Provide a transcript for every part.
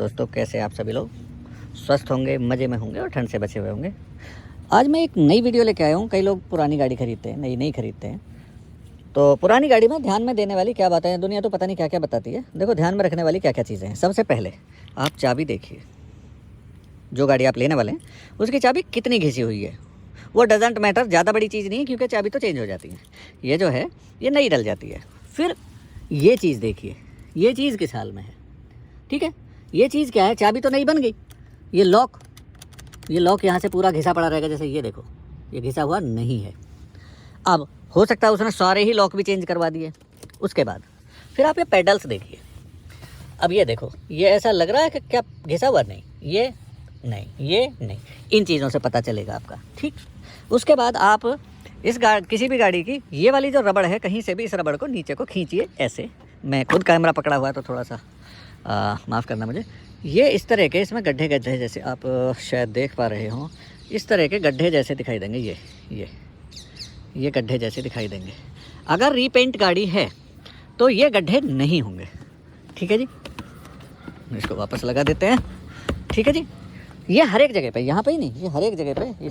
दोस्तों, कैसे आप सभी लोग स्वस्थ होंगे, मज़े में होंगे और ठंड से बचे हुए होंगे। आज मैं एक नई वीडियो लेके आया हूँ। कई लोग पुरानी गाड़ी खरीदते हैं, नई नहीं खरीदते हैं। तो पुरानी गाड़ी में ध्यान में देने वाली क्या बातें हैं, दुनिया तो पता नहीं क्या क्या बताती है। देखो, ध्यान में रखने वाली क्या क्या चीज़ें हैं। सबसे पहले आप चाबी देखिए। जो गाड़ी आप लेने वाले हैं उसकी चाबी कितनी घिसी हुई है। वो डजेंट मैटर, ज़्यादा बड़ी चीज़ नहीं है, क्योंकि चाबी तो चेंज हो जाती है। ये जो है ये नई डल जाती है। फिर ये चीज़ देखिए, ये चीज़ किस हाल में है। ठीक है, ये चीज़ क्या है, चाबी तो नई बन गई। ये लॉक यहाँ से पूरा घिसा पड़ा रहेगा। जैसे ये देखो, ये घिसा हुआ नहीं है। अब हो सकता है उसने सारे ही लॉक भी चेंज करवा दिए। उसके बाद फिर आप ये पेडल्स देखिए। अब ये देखो, ये ऐसा लग रहा है कि क्या घिसा हुआ, नहीं, ये नहीं। इन चीज़ों से पता चलेगा आपका। ठीक, उसके बाद आप किसी भी गाड़ी की ये वाली जो रबड़ है, कहीं से भी इस रबड़ को नीचे को खींचिए ऐसे। मैं खुद कैमरा पकड़ा हुआ है तो थोड़ा सा माफ़ करना मुझे। ये इस तरह के इसमें गड्ढे जैसे आप शायद देख पा रहे हों, इस तरह के गड्ढे जैसे दिखाई देंगे। ये गड्ढे जैसे दिखाई देंगे। अगर रीपेंट गाड़ी है तो ये गड्ढे नहीं होंगे। ठीक है जी, इसको वापस लगा देते हैं। ठीक है जी, ये हर एक जगह पे, यहाँ पे ही नहीं, ये हर एक जगह पे,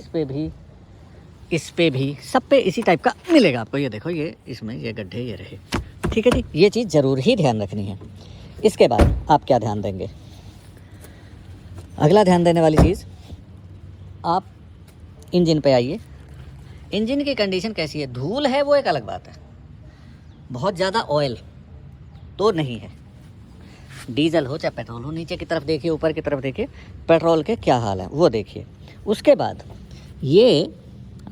इस पे भी सब पे इसी टाइप का मिलेगा आपको। ये देखो, ये इसमें ये गड्ढे ये रहे। ठीक है जी, ये चीज़ ज़रूर ही ध्यान रखनी है। इसके बाद आप क्या ध्यान देंगे, अगला ध्यान देने वाली चीज़, आप इंजन पे आइए। इंजन की कंडीशन कैसी है। धूल है वो एक अलग बात है, बहुत ज़्यादा ऑयल तो नहीं है। डीजल हो चाहे पेट्रोल हो, नीचे की तरफ देखिए, ऊपर की तरफ देखिए, पेट्रोल के क्या हाल है वो देखिए। उसके बाद ये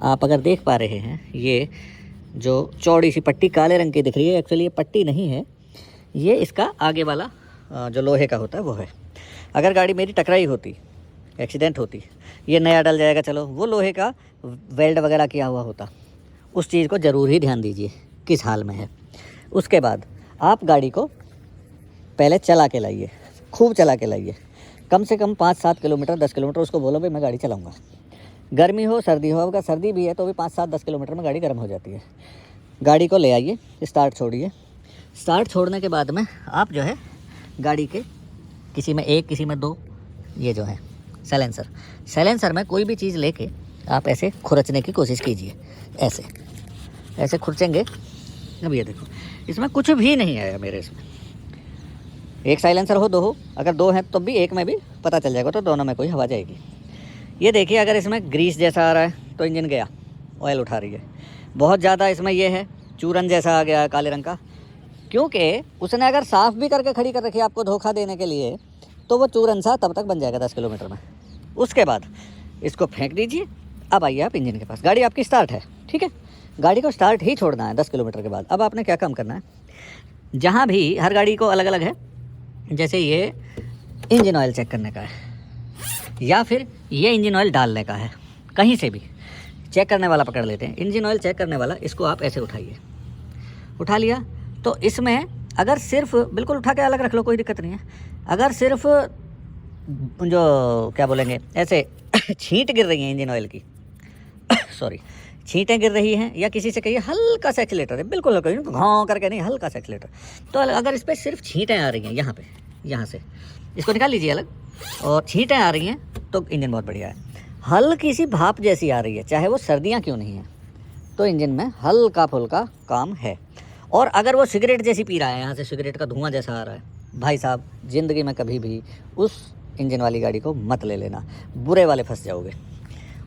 आप अगर देख पा रहे हैं, ये जो चौड़ी सी पट्टी काले रंग की दिख रही है, एक्चुअली ये पट्टी नहीं है, ये इसका आगे वाला जो लोहे का होता है वो है। अगर गाड़ी मेरी टकराई होती, एक्सीडेंट होती, ये नया डल जाएगा, चलो, वो लोहे का वेल्ड वगैरह किया हुआ होता। उस चीज़ को ज़रूर ही ध्यान दीजिए किस हाल में है। उसके बाद आप गाड़ी को पहले चला के लाइए, खूब चला के लाइए, कम से कम 5-7 किलोमीटर, 10 किलोमीटर। उसको बोलो भाई मैं गाड़ी चलाऊँगा। गर्मी हो सर्दी हो, अगर सर्दी भी है तो भी 5-7-10 किलोमीटर में गाड़ी गर्म हो जाती है। गाड़ी को ले आइए, स्टार्ट छोड़िए। स्टार्ट छोड़ने के बाद में आप गाड़ी के किसी में एक, किसी में दो, ये जो है साइलेंसर में कोई भी चीज़ लेके आप ऐसे खुरचने की कोशिश कीजिए। ऐसे खुरचेंगे। अब ये देखो, इसमें कुछ भी नहीं आया मेरे। इसमें एक साइलेंसर हो, दो हो, अगर दो हैं तो भी एक में भी पता चल जाएगा, तो दोनों में कोई हवा जाएगी। ये देखिए, अगर इसमें ग्रीस जैसा आ रहा है तो इंजन गया, ऑयल उठा रही है। बहुत ज़्यादा इसमें ये है चूरन जैसा आ गया है काले रंग का, क्योंकि उसने अगर साफ़ भी करके खड़ी कर रखी है आपको धोखा देने के लिए, तो वो चूरन सा तब तक बन जाएगा 10 किलोमीटर में। उसके बाद इसको फेंक दीजिए। अब आइए आप इंजन के पास। गाड़ी आपकी स्टार्ट है, ठीक है, गाड़ी को स्टार्ट ही छोड़ना है 10 किलोमीटर के बाद। अब आपने क्या काम करना है, जहाँ भी, हर गाड़ी को अलग अलग है, जैसे ये इंजन ऑयल चेक करने का है, या फिर ये इंजन ऑयल डालने का है। कहीं से भी चेक करने वाला पकड़ लेते हैं, इंजन ऑयल चेक करने वाला। इसको आप ऐसे उठाइए, उठा लिया तो इसमें अगर सिर्फ, बिल्कुल उठा के अलग रख लो, कोई दिक्कत नहीं है। अगर सिर्फ जो क्या बोलेंगे, ऐसे छींट गिर रही हैं इंजन ऑयल की सॉरी, छींटें गिर रही हैं, या किसी से कहिए हल्का सा एक्सीलेटर है, बिल्कुल घाव करके नहीं, हल्का सा एक्सीलेटर, तो अगर इस पर सिर्फ छींटें आ रही हैं यहाँ पे, यहाँ से इसको निकाल लीजिए अलग, और छींटें आ रही हैं तो इंजन बहुत बढ़िया है। हल्की सी भाप जैसी आ रही है, चाहे वो सर्दियाँ क्यों नहीं हैं, तो इंजन में हल्का फुल्का काम है। और अगर वो सिगरेट जैसी पी रहा है, यहाँ से सिगरेट का धुआं जैसा आ रहा है, भाई साहब, ज़िंदगी में कभी भी उस इंजन वाली गाड़ी को मत ले लेना, बुरे वाले फंस जाओगे।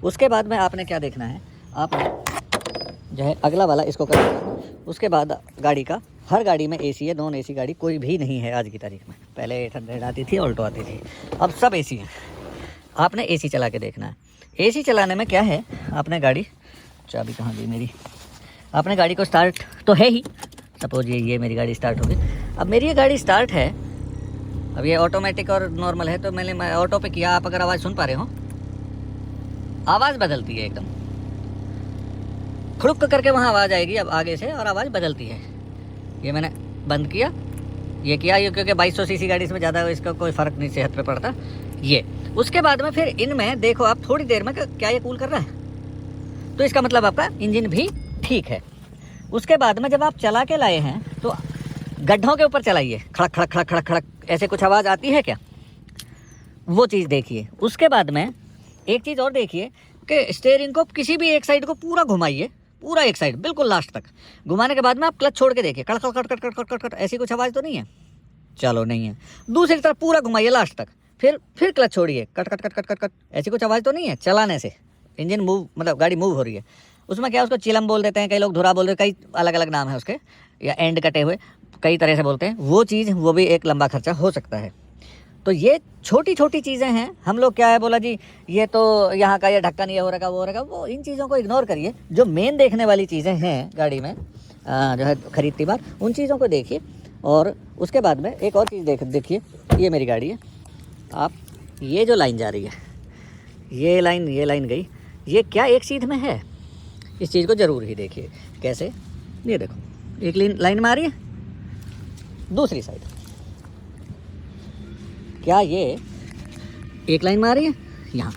उसके बाद में आपने क्या देखना है, आपने जो है अगला वाला इसको कर देना। उसके बाद गाड़ी का, हर गाड़ी में एसी है, नॉन एसी गाड़ी कोई भी नहीं है आज की तारीख में। पहले 800 आती थी, ऑल्टो आती थी, अब सब एसी है। आपने एसी चला के देखना है। एसी चलाने में क्या है, आपने गाड़ी, चाबी कहाँ गई मेरी, आपने गाड़ी को स्टार्ट तो है ही, सपोज ये मेरी गाड़ी स्टार्ट हो गई। अब मेरी ये गाड़ी स्टार्ट है, अब ये ऑटोमेटिक और नॉर्मल है, तो मैं ऑटो पे किया। आप अगर आवाज़ सुन पा रहे हो, आवाज़ बदलती है एकदम, खुड़क करके वहाँ आवाज़ आएगी अब आगे से, और आवाज़ बदलती है। ये मैंने बंद किया, ये किया, ये क्योंकि 2200 सीसी गाड़ी, इसमें ज़्यादा इसका कोई फ़र्क नहीं सेहत पे पड़ता ये। उसके बाद में फिर इनमें देखो आप, थोड़ी देर में क्या ये कूल कर रहा है, तो इसका मतलब आपका इंजन भी ठीक है। उसके बाद में जब आप चला के लाए हैं तो गड्ढों के ऊपर चलाइए, खड़क खड़क खड़क खड़क खड़क, ऐसे कुछ आवाज़ आती है क्या, वो चीज़ देखिए। उसके बाद में एक चीज़ और देखिए कि स्टीयरिंग को किसी भी एक साइड को पूरा घुमाइए, पूरा एक साइड बिल्कुल लास्ट तक घुमाने के बाद में आप क्लच छोड़ के देखिए, कड़ कड़ कड़ कड़ कड़ कड़ कड़ कड़, ऐसी कुछ आवाज़ तो नहीं है? चलो नहीं है। दूसरी तरफ पूरा घुमाइए लास्ट तक, फिर क्लच छोड़िए, cut cut cut cut cut cut, ऐसी कुछ आवाज़ तो नहीं है चलाने से? इंजन मूव, मतलब गाड़ी मूव हो रही है। उसमें क्या, उसको चिलम बोल देते हैं, कई लोग धुरा बोल रहे हैं, कई अलग अलग नाम है उसके, या एंड कटे हुए, कई तरह से बोलते हैं। वो चीज़, वो भी एक लंबा खर्चा हो सकता है। तो ये छोटी छोटी चीज़ें हैं। हम लोग क्या है, बोला जी ये तो यहाँ का ये ढक्कन ये हो रखा वो हो रखा, वो इन चीज़ों को इग्नोर करिए। जो मेन देखने वाली चीज़ें हैं गाड़ी में जो है खरीदती बार, उन चीज़ों को देखिए। और उसके बाद में एक और चीज़ देखिए, ये मेरी गाड़ी है, आप ये जो लाइन जा रही है, ये लाइन गई, ये क्या एक सीध में है? इस चीज़ को ज़रूर ही देखिए। कैसे? ये देखो एक लाइन में आ रही है, दूसरी साइड क्या ये एक लाइन में आ रही है? यहाँ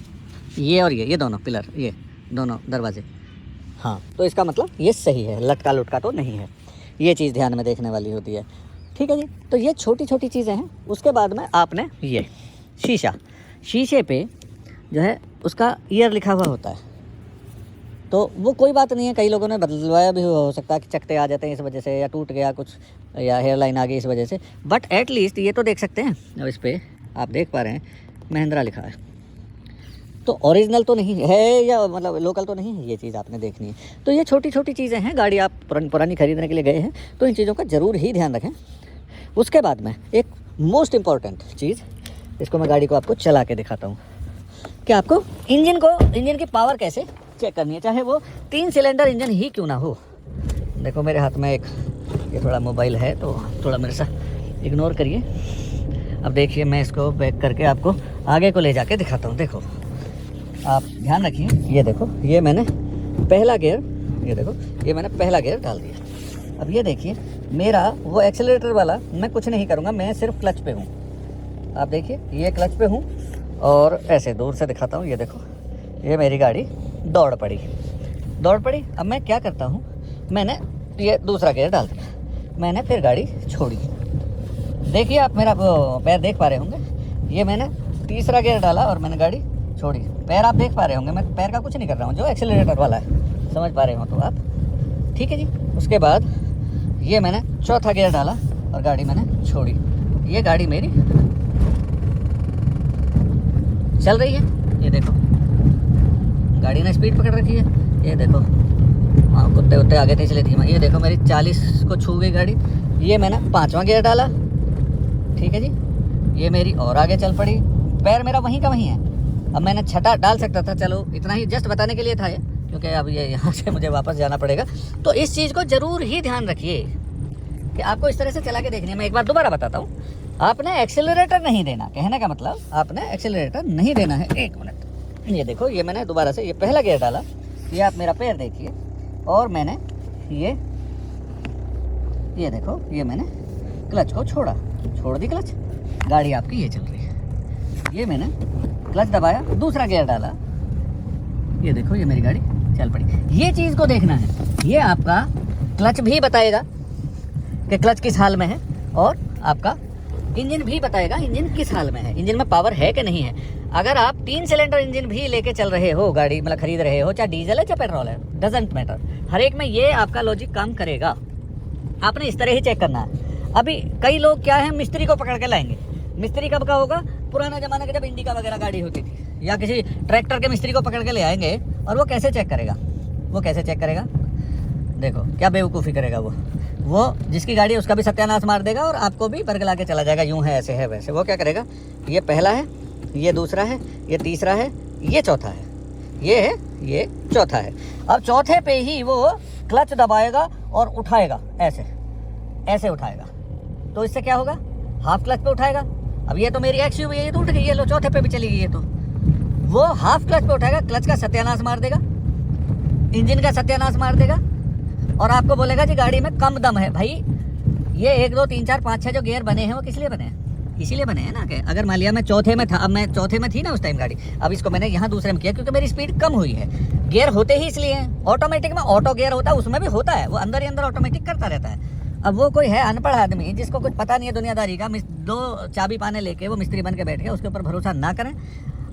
ये और ये दोनों पिलर, ये दोनों दरवाजे, हाँ, तो इसका मतलब ये सही है, लटका लुटका तो नहीं है। ये चीज़ ध्यान में देखने वाली होती है। ठीक है जी। तो ये छोटी छोटी चीज़ें हैं। उसके बाद में आपने ये शीशे पे जो है उसका ईयर लिखा हुआ होता है, तो वो कोई बात नहीं है। कई लोगों ने बदलवाया भी हो सकता है कि चकते आ जाते हैं इस वजह से, या टूट गया कुछ, या हेयर लाइन आ गई इस वजह से, बट एटलीस्ट ये तो देख सकते हैं। अब इस पर आप देख पा रहे हैं महिंद्रा लिखा है, तो ओरिजिनल तो नहीं है, या मतलब लोकल तो नहीं है, ये चीज़ आपने देखनी है। तो ये छोटी छोटी चीज़ें हैं। गाड़ी आप पुरानी खरीदने के लिए गए हैं तो इन चीज़ों का ज़रूर ही ध्यान रखें। उसके बाद में एक मोस्ट इम्पॉर्टेंट चीज़, इसको मैं गाड़ी को आपको चला के दिखाता हूँ कि आपको इंजन की पावर कैसे चेक करनी है, चाहे वो 3 सिलेंडर इंजन ही क्यों ना हो। देखो मेरे हाथ में एक ये थोड़ा मोबाइल है, तो थोड़ा मेरे साथ इग्नोर करिए। अब देखिए मैं इसको बैक करके आपको आगे को ले जाके दिखाता हूँ। देखो आप ध्यान रखिए, ये देखो ये मैंने पहला गियर, ये देखो ये मैंने पहला गियर डाल दिया। अब ये देखिए मेरा वो एक्सेलरेटर वाला मैं कुछ नहीं करूँगा, मैं सिर्फ क्लच पे हूँ। आप देखिए ये क्लच पे हूँ, और ऐसे दूर से दिखाता हूँ। ये देखो ये मेरी गाड़ी दौड़ पड़ी। अब मैं क्या करता हूँ, मैंने ये दूसरा गियर डाल दिया, मैंने फिर गाड़ी छोड़ी। देखिए आप मेरा पैर देख पा रहे होंगे, ये मैंने तीसरा गियर डाला और मैंने गाड़ी छोड़ी। पैर आप देख पा रहे होंगे, मैं पैर का कुछ नहीं कर रहा हूँ, जो एक्सेलरेटर वाला है, समझ पा रहे हो तो आप। ठीक है जी। उसके बाद ये मैंने चौथा गियर डाला और गाड़ी मैंने छोड़ी। ये गाड़ी मेरी चल रही है। ये देखो गाड़ी ने स्पीड पकड़ रखी है। ये देखो कुत्ते उत्ते आगे थे इसलिए धीमा। ये देखो मेरी 40 को छू गई गाड़ी। ये मैंने 5वां गियर डाला। ठीक है जी। ये मेरी और आगे चल पड़ी। पैर मेरा वहीं का वहीं है। अब मैंने छठा डाल सकता था, चलो इतना ही जस्ट बताने के लिए था ये, क्योंकि अब ये यहाँ से मुझे वापस जाना पड़ेगा। तो इस चीज़ को ज़रूर ही ध्यान रखिए कि आपको इस तरह से चला के देखने है। मैं एक बार दोबारा बताता हूँ, आपने एक्सेलरेटर नहीं देना, कहने का मतलब आपने एक्सेलरेटर नहीं देना है। 1 मिनट। ये देखो ये मैंने दोबारा से ये पहला गियर डाला, ये आप मेरा पैर देखिए, और मैंने ये देखो ये मैंने क्लच को छोड़ दी क्लच, गाड़ी आपकी ये चल रही है। ये मैंने क्लच दबाया, दूसरा गियर डाला, ये देखो ये मेरी गाड़ी चल पड़ी। ये चीज़ को देखना है। ये आपका क्लच भी बताएगा कि क्लच किस हाल में है, और आपका इंजन भी बताएगा इंजन किस हाल में है, इंजन में पावर है कि नहीं है। अगर आप 3 सिलेंडर इंजन भी लेके चल रहे हो गाड़ी, मतलब खरीद रहे हो, चाहे डीजल है चाहे पेट्रोल है, डजेंट मैटर, हर एक में ये आपका लॉजिक काम करेगा। आपने इस तरह ही चेक करना है। अभी कई लोग क्या है, मिस्त्री को पकड़ के लाएंगे। मिस्त्री कब का होगा? पुराना जमाना का, जब इंडिका वगैरह गाड़ी होती थी, या किसी ट्रैक्टर के मिस्त्री को पकड़ के ले आएंगे, और वो कैसे चेक करेगा? देखो क्या बेवकूफ़ी करेगा वो जिसकी गाड़ी है उसका भी सत्यानाश मार देगा, और आपको भी बरगला के चला जाएगा, यूँ है ऐसे है वैसे। वो क्या करेगा, ये पहला है, ये दूसरा है, ये तीसरा है, ये चौथा है, ये है, ये चौथा है। अब चौथे पे ही वो क्लच दबाएगा और उठाएगा, ऐसे उठाएगा। तो इससे क्या होगा, हाफ क्लच पे उठाएगा। अब ये तो मेरी एक्सयूवी है, ये तो उठ गई है, लो चौथे पे भी चली गई है। तो वो हाफ क्लच पे उठाएगा, क्लच का सत्यानाश मार देगा, इंजन का सत्यानाश मार देगा, और आपको बोलेगा जी गाड़ी में कम दम है। भाई ये 1 2 3 4 5 6 जो गियर बने हैं वो किस लिए बने हैं? इसीलिए बने हैं ना कि अगर मान लिया मैं चौथे में था, अब मैं चौथे में थी ना उस टाइम गाड़ी, अब इसको मैंने यहाँ दूसरे में किया क्योंकि मेरी स्पीड कम हुई है। गियर होते ही इसलिए हैं। ऑटोमेटिक में ऑटो गियर होता है, उसमें भी होता है, वो अंदर ही अंदर ऑटोमेटिक करता रहता है। अब वो कोई है अनपढ़ आदमी जिसको कुछ पता नहीं है दुनियादारी का, 2 चाबी पाने लेके वो मिस्त्री बन के बैठ गया, उसके ऊपर भरोसा ना करें।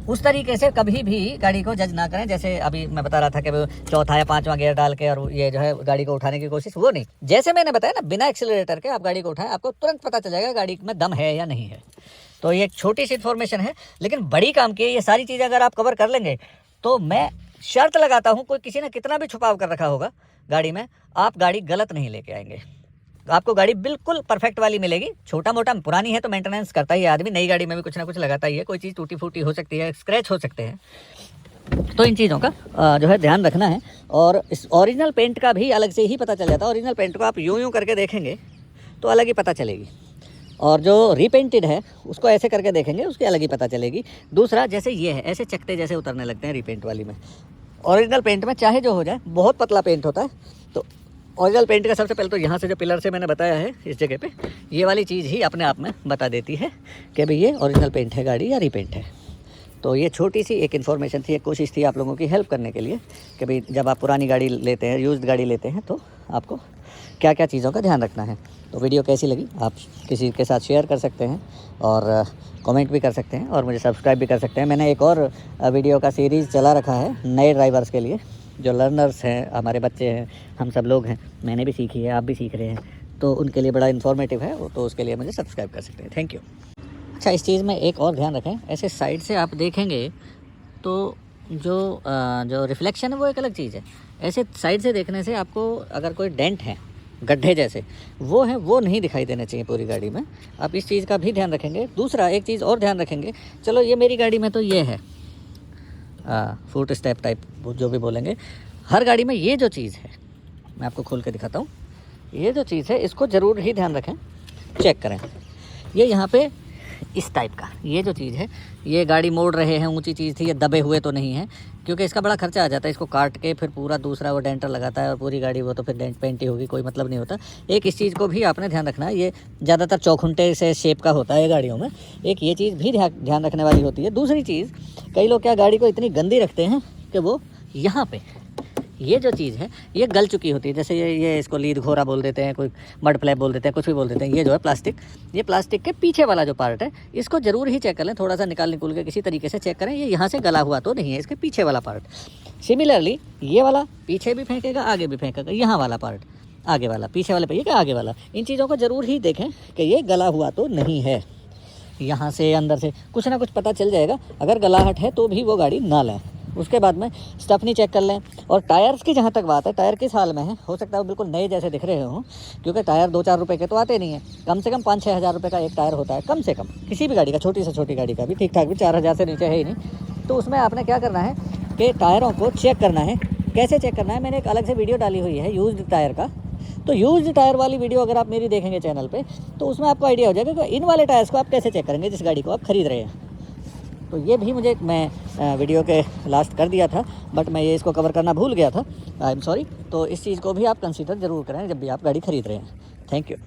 उस तरीके से कभी भी गाड़ी को जज ना करें, जैसे अभी मैं बता रहा था कि वो चौथा या 5वां गियर डाल के और ये जो है गाड़ी को उठाने की कोशिश, वो नहीं। जैसे मैंने बताया ना, बिना एक्सीलरेटर के आप गाड़ी को उठाएं, आपको तुरंत पता चल जाएगा गाड़ी में दम है या नहीं है। तो ये एक छोटी सी इन्फॉर्मेशन है, लेकिन बड़ी काम की है। ये सारी चीज़ें अगर आप कवर कर लेंगे तो मैं शर्त लगाता हूँ, कोई किसी ने कितना भी छुपाव कर रखा होगा गाड़ी में, आप गाड़ी गलत नहीं लेके आएंगे। आपको गाड़ी बिल्कुल परफेक्ट वाली मिलेगी। छोटा मोटा पुरानी है तो मेंटेनेंस करता ही है आदमी, नई गाड़ी में भी कुछ ना कुछ लगाता ही है, कोई चीज़ टूटी फूटी हो सकती है, स्क्रैच हो सकते हैं। तो इन चीज़ों का जो है ध्यान रखना है। और इस ओरिजिनल पेंट का भी अलग से ही पता चल जाता है। ओरिजिनल पेंट को आप यूं करके देखेंगे तो अलग ही पता चलेगी, और जो रीपेंटेड है उसको ऐसे करके देखेंगे उसकी अलग ही पता चलेगी। दूसरा, जैसे ये है, ऐसे चकते जैसे उतरने लगते हैं रीपेंट वाली में। ओरिजिनल पेंट में चाहे जो हो जाए, बहुत पतला पेंट होता है। तो ओरिजिनल पेंट का सबसे पहले तो यहाँ से जो पिलर से मैंने बताया है इस जगह पे, ये वाली चीज़ ही अपने आप में बता देती है कि भाई ये ओरिजिनल पेंट है गाड़ी या रीपेंट है। तो ये छोटी सी एक इन्फॉर्मेशन थी, एक कोशिश थी आप लोगों की हेल्प करने के लिए कि भाई जब आप पुरानी गाड़ी लेते हैं, यूज्ड गाड़ी लेते हैं, तो आपको क्या क्या चीज़ों का ध्यान रखना है। तो वीडियो कैसी लगी आप किसी के साथ शेयर कर सकते हैं और कमेंट भी कर सकते हैं और मुझे सब्सक्राइब भी कर सकते हैं। मैंने एक और वीडियो का सीरीज़ चला रखा है नए ड्राइवर्स के लिए, जो लर्नर्स हैं, हमारे बच्चे हैं, हम सब लोग हैं, मैंने भी सीखी है, आप भी सीख रहे हैं, तो उनके लिए बड़ा इन्फॉर्मेटिव है। तो उसके लिए मुझे सब्सक्राइब कर सकते हैं। Thank you. अच्छा, इस चीज़ में एक और ध्यान रखें, ऐसे साइड से आप देखेंगे तो जो रिफ्लेक्शन है वो एक अलग चीज़ है। ऐसे साइड से देखने से आपको अगर कोई डेंट है, गड्ढे जैसे वो हैं, वो नहीं दिखाई देने चाहिए पूरी गाड़ी में। आप इस चीज़ का भी ध्यान रखेंगे। दूसरा, एक चीज़ और ध्यान रखेंगे, चलो ये मेरी गाड़ी में तो ये है फुट स्टेप टाइप जो भी बोलेंगे, हर गाड़ी में ये जो चीज़ है, मैं आपको खोल के दिखाता हूँ, ये जो चीज़ है इसको ज़रूर ही ध्यान रखें, चेक करें। ये यहाँ पे इस टाइप का ये जो चीज़ है, ये गाड़ी मोड़ रहे हैं, ऊंची चीज़ थी, ये दबे हुए तो नहीं है, क्योंकि इसका बड़ा खर्चा आ जाता है। इसको काट के फिर पूरा दूसरा वो डेंटर लगाता है और पूरी गाड़ी वो तो फिर डेंट पेंट ही होगी, कोई मतलब नहीं होता। एक इस चीज़ को भी आपने ध्यान रखना है, ये ज़्यादातर चौखुंटे से शेप का होता है गाड़ियों में, एक ये चीज़ भी ध्यान रखने वाली होती है। दूसरी चीज़, कई लोग क्या गाड़ी को इतनी गंदी रखते हैं कि वो यहाँ पे ये जो चीज़ है ये गल चुकी होती है, जैसे ये इसको लीद घोरा बोल देते हैं, कोई मड फ्लैप बोल देते हैं, कुछ भी बोल देते हैं। ये जो है प्लास्टिक, ये प्लास्टिक के पीछे वाला जो पार्ट है, इसको ज़रूर ही चेक कर लें, थोड़ा सा निकाल के किसी तरीके से चेक करें, ये यहाँ से गला हुआ तो नहीं है, इसके पीछे वाला पार्ट। सिमिलरली ये वाला पीछे भी फेंकेगा, आगे भी फेंकेगा, यहाँ वाला पार्ट आगे वाला, पीछे वाले पहिए का आगे वाला, इन चीज़ों को ज़रूर ही देखें कि ये गला हुआ तो नहीं है। यहाँ से अंदर से कुछ ना कुछ पता चल जाएगा। अगर गलाहट है तो भी वो गाड़ी ना लें। उसके बाद में स्टफनी चेक कर लें। और टायर्स की जहाँ तक बात है, टायर किस हाल में है, हो सकता है वो बिल्कुल नए जैसे दिख रहे हों, क्योंकि टायर 2-4 रुपये के तो आते नहीं हैं, कम से कम 5-6 हज़ार रुपये का एक टायर होता है, कम से कम किसी भी गाड़ी का, छोटी से छोटी गाड़ी का भी, ठीक ठाक भी 4 हज़ार से नीचे है ही नहीं। तो उसमें आपने क्या करना है कि टायरों को चेक करना है। कैसे चेक करना है, मैंने एक अलग से वीडियो डाली हुई है यूज्ड टायर का। तो यूज्ड टायर वाली वीडियो अगर आप मेरी देखेंगे चैनल पे, तो उसमें आपको आइडिया हो जाएगा कि इन वाले टायर्स को आप कैसे चेक करेंगे जिस गाड़ी को आप खरीद रहे हैं। तो ये भी मैं वीडियो के लास्ट कर दिया था, बट मैं ये इसको कवर करना भूल गया था, आई एम सॉरी। तो इस चीज़ को भी आप कंसीडर ज़रूर करें जब भी आप गाड़ी खरीद रहे हैं। Thank you.